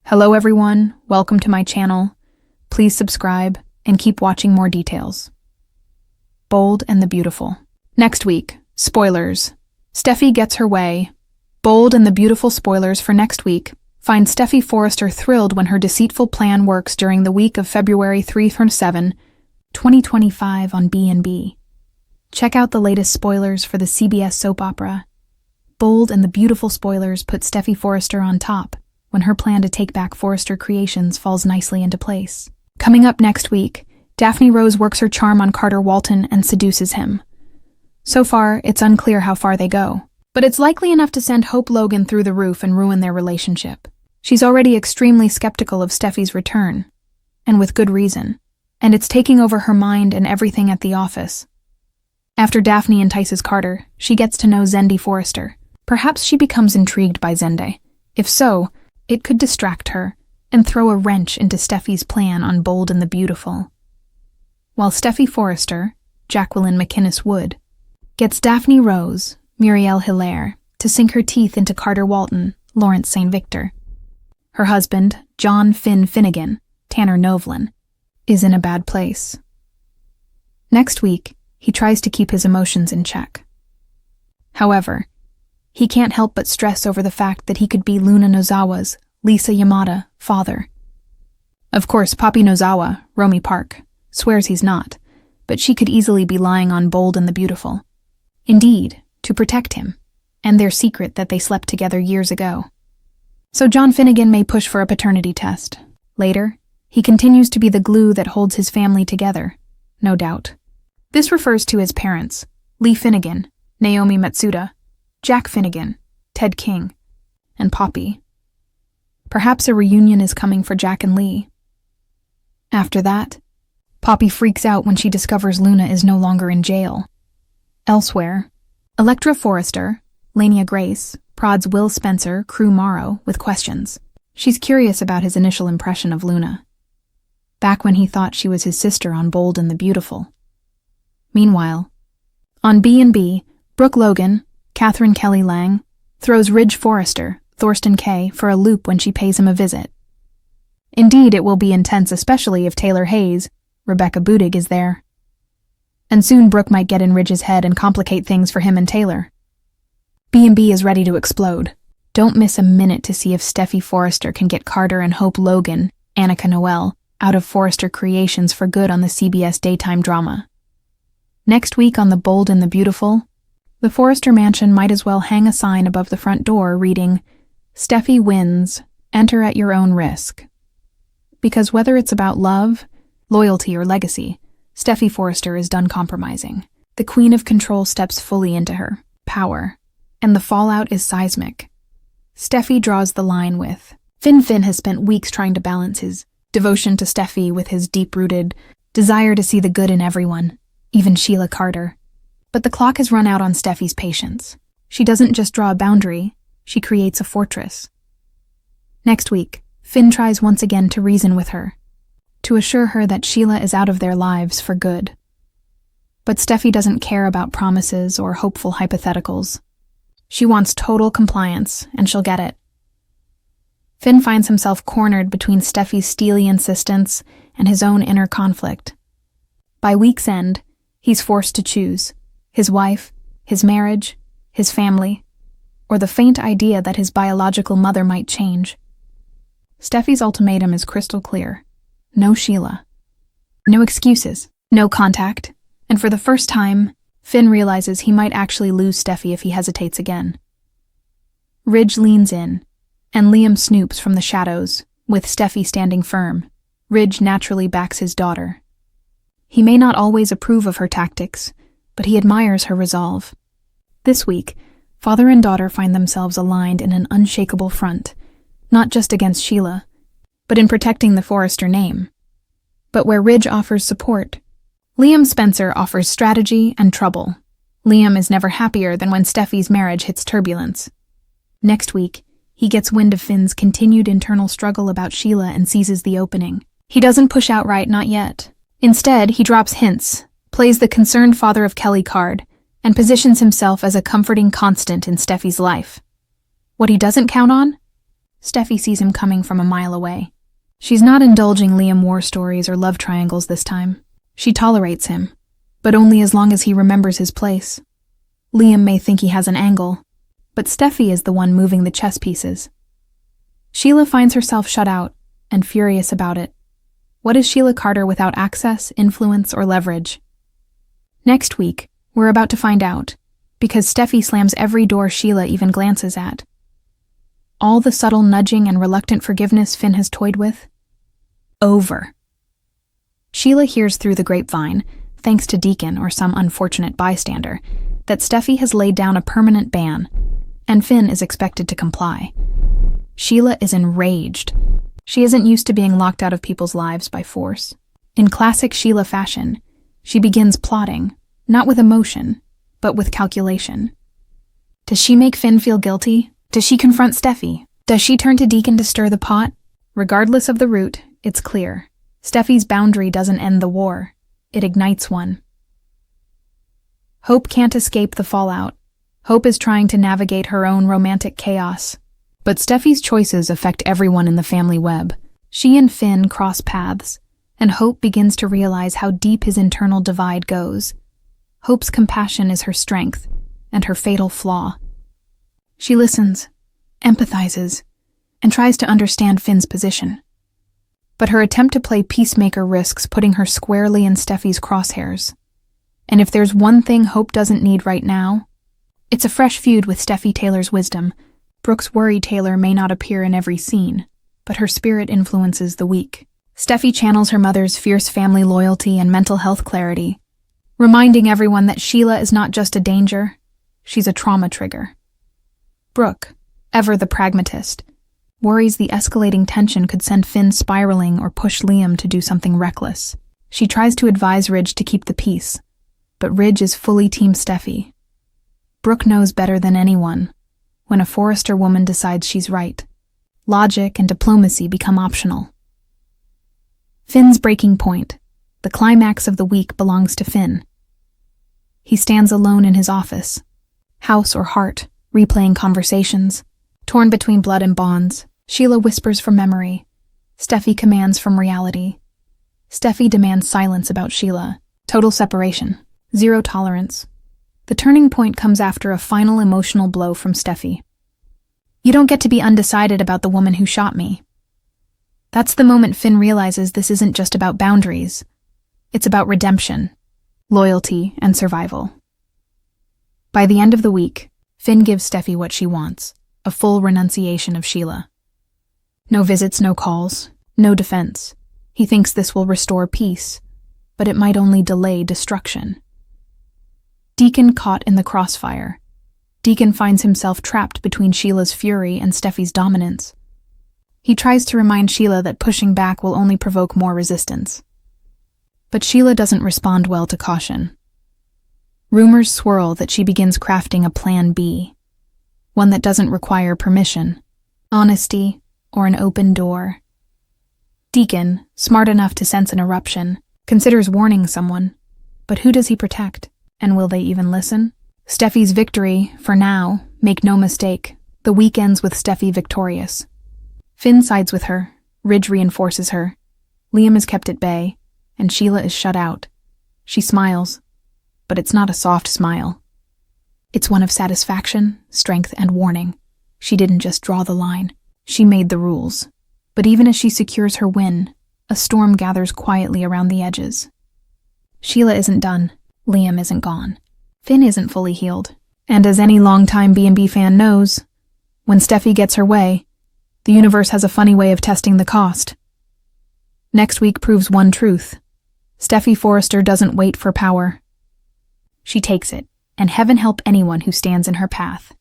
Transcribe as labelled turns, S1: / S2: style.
S1: Hello everyone, welcome to my channel. Please subscribe and keep watching more details. Bold and the Beautiful. Next week, spoilers. Steffy gets her way. Bold and the Beautiful spoilers for next week find Steffy Forrester thrilled when her deceitful plan works during the week of February 3-7, 2025 on B&B. Check out the latest spoilers for the CBS soap opera. Bold and the Beautiful spoilers put Steffy Forrester on top when her plan to take back Forrester Creations falls nicely into place. Coming up next week, Daphne Rose works her charm on Carter Walton and seduces him. So far, it's unclear how far they go, but it's likely enough to send Hope Logan through the roof and ruin their relationship. She's already extremely skeptical of Steffy's return, and with good reason, and it's taking over her mind and everything at the office. After Daphne entices Carter, she gets to know Zendi Forrester. Perhaps she becomes intrigued by Zende. If so, it could distract her and throw a wrench into Steffy's plan on Bold and the Beautiful. While Steffy Forrester, Jacqueline McInnes Wood, gets Daphne Rose, Muriel Hilaire, to sink her teeth into Carter Walton, Lawrence St. Victor. Her husband, John Finn Finnegan, Tanner Novlin, is in a bad place. Next week, he tries to keep his emotions in check. However, he can't help but stress over the fact that he could be Luna Nozawa's, Lisa Yamada, father. Of course, Papi Nozawa, Romy Park, swears he's not, but she could easily be lying on Bold and the Beautiful. Indeed, to protect him, and their secret that they slept together years ago. So John Finnegan may push for a paternity test. Later, he continues to be the glue that holds his family together, no doubt. This refers to his parents, Lee Finnegan, Naomi Matsuda, Jack Finnegan, Ted King, and Poppy. Perhaps a reunion is coming for Jack and Lee. After that, Poppy freaks out when she discovers Luna is no longer in jail. Elsewhere, Electra Forrester, Lania Grace, prods Will Spencer, Crew Morrow, with questions. She's curious about his initial impression of Luna, back when he thought she was his sister on Bold and the Beautiful. Meanwhile, on B&B, Brooke Logan, Catherine Kelly Lang, throws Ridge Forrester, Thorsten Kaye, for a loop when she pays him a visit. Indeed, it will be intense, especially if Taylor Hayes, Rebecca Budig, is there. And soon Brooke might get in Ridge's head and complicate things for him and Taylor. B&B is ready to explode. Don't miss a minute to see if Steffy Forrester can get Carter and Hope Logan, Annika Noel, out of Forrester Creations for good on the CBS daytime drama. Next week on The Bold and the Beautiful, the Forrester mansion might as well hang a sign above the front door reading, "Steffy wins, enter at your own risk." Because whether it's about love, loyalty, or legacy, Steffy Forrester is done compromising. The Queen of Control steps fully into her power, and the fallout is seismic. Steffy draws the line with Finn has spent weeks trying to balance his devotion to Steffy with his deep-rooted desire to see the good in everyone, even Sheila Carter. But the clock has run out on Steffy's patience. She doesn't just draw a boundary, she creates a fortress. Next week, Finn tries once again to reason with her, to assure her that Sheila is out of their lives for good. But Steffy doesn't care about promises or hopeful hypotheticals. She wants total compliance, and she'll get it. Finn finds himself cornered between Steffy's steely insistence and his own inner conflict. By week's end, he's forced to choose his wife, his marriage, his family, or the faint idea that his biological mother might change. Steffy's ultimatum is crystal clear. No Sheila. No excuses. No contact. And for the first time, Finn realizes he might actually lose Steffy if he hesitates again. Ridge leans in, and Liam snoops from the shadows, with Steffy standing firm. Ridge naturally backs his daughter. He may not always approve of her tactics, but he admires her resolve. This week, father and daughter find themselves aligned in an unshakable front, not just against Sheila, but in protecting the Forrester name. But where Ridge offers support, Liam Spencer offers strategy and trouble. Liam is never happier than when Steffy's marriage hits turbulence. Next week, he gets wind of Finn's continued internal struggle about Sheila and seizes the opening. He doesn't push outright, not yet. Instead, he drops hints, plays the concerned father of Kelly card, and positions himself as a comforting constant in Steffy's life. What he doesn't count on? Steffy sees him coming from a mile away. She's not indulging Liam war stories or love triangles this time. She tolerates him, but only as long as he remembers his place. Liam may think he has an angle, but Steffy is the one moving the chess pieces. Sheila finds herself shut out and furious about it. What is Sheila Carter without access, influence, or leverage? Next week, we're about to find out, because Steffy slams every door Sheila even glances at. All the subtle nudging and reluctant forgiveness Finn has toyed with? Over. Sheila hears through the grapevine, thanks to Deacon or some unfortunate bystander, that Steffy has laid down a permanent ban, and Finn is expected to comply. Sheila is enraged. She isn't used to being locked out of people's lives by force. In classic Sheila fashion, she begins plotting, not with emotion, but with calculation. Does she make Finn feel guilty? Does she confront Steffy? Does she turn to Deacon to stir the pot? Regardless of the route, it's clear. Steffy's boundary doesn't end the war. It ignites one. Hope can't escape the fallout. Hope is trying to navigate her own romantic chaos. But Steffy's choices affect everyone in the family web. She and Finn cross paths, and Hope begins to realize how deep his internal divide goes. Hope's compassion is her strength, and her fatal flaw. She listens, empathizes, and tries to understand Finn's position. But her attempt to play peacemaker risks putting her squarely in Steffy's crosshairs. And if there's one thing Hope doesn't need right now, it's a fresh feud with Steffy Taylor's wisdom. Brooke's worry Taylor may not appear in every scene, but her spirit influences the weak. Steffy channels her mother's fierce family loyalty and mental health clarity, reminding everyone that Sheila is not just a danger, she's a trauma trigger. Brooke, ever the pragmatist, worries the escalating tension could send Finn spiraling or push Liam to do something reckless. She tries to advise Ridge to keep the peace, but Ridge is fully Team Steffy. Brooke knows better than anyone when a Forrester woman decides she's right. Logic and diplomacy become optional. Finn's breaking point, the climax of the week, belongs to Finn. He stands alone in his office, house or heart, replaying conversations. Torn between blood and bonds, Sheila whispers from memory. Steffy commands from reality. Steffy demands silence about Sheila. Total separation. Zero tolerance. The turning point comes after a final emotional blow from Steffy. You don't get to be undecided about the woman who shot me. That's the moment Finn realizes this isn't just about boundaries. It's about redemption, loyalty, and survival. By the end of the week, Finn gives Steffy what she wants, a full renunciation of Sheila. No visits, no calls, no defense. He thinks this will restore peace, but it might only delay destruction. Deacon caught in the crossfire. Deacon finds himself trapped between Sheila's fury and Steffy's dominance. He tries to remind Sheila that pushing back will only provoke more resistance. But Sheila doesn't respond well to caution. Rumors swirl that she begins crafting a plan B, one that doesn't require permission, honesty, or an open door. Deacon, smart enough to sense an eruption, considers warning someone, but who does he protect, and will they even listen? Steffy's victory, for now, make no mistake, the week ends with Steffy victorious. Finn sides with her, Ridge reinforces her, Liam is kept at bay, and Sheila is shut out. She smiles, but it's not a soft smile. It's one of satisfaction, strength, and warning. She didn't just draw the line, she made the rules. But even as she secures her win, a storm gathers quietly around the edges. Sheila isn't done, Liam isn't gone, Finn isn't fully healed, and as any longtime B&B fan knows, when Steffy gets her way, the universe has a funny way of testing the cost. Next week proves one truth. Steffy Forrester doesn't wait for power. She takes it, and heaven help anyone who stands in her path.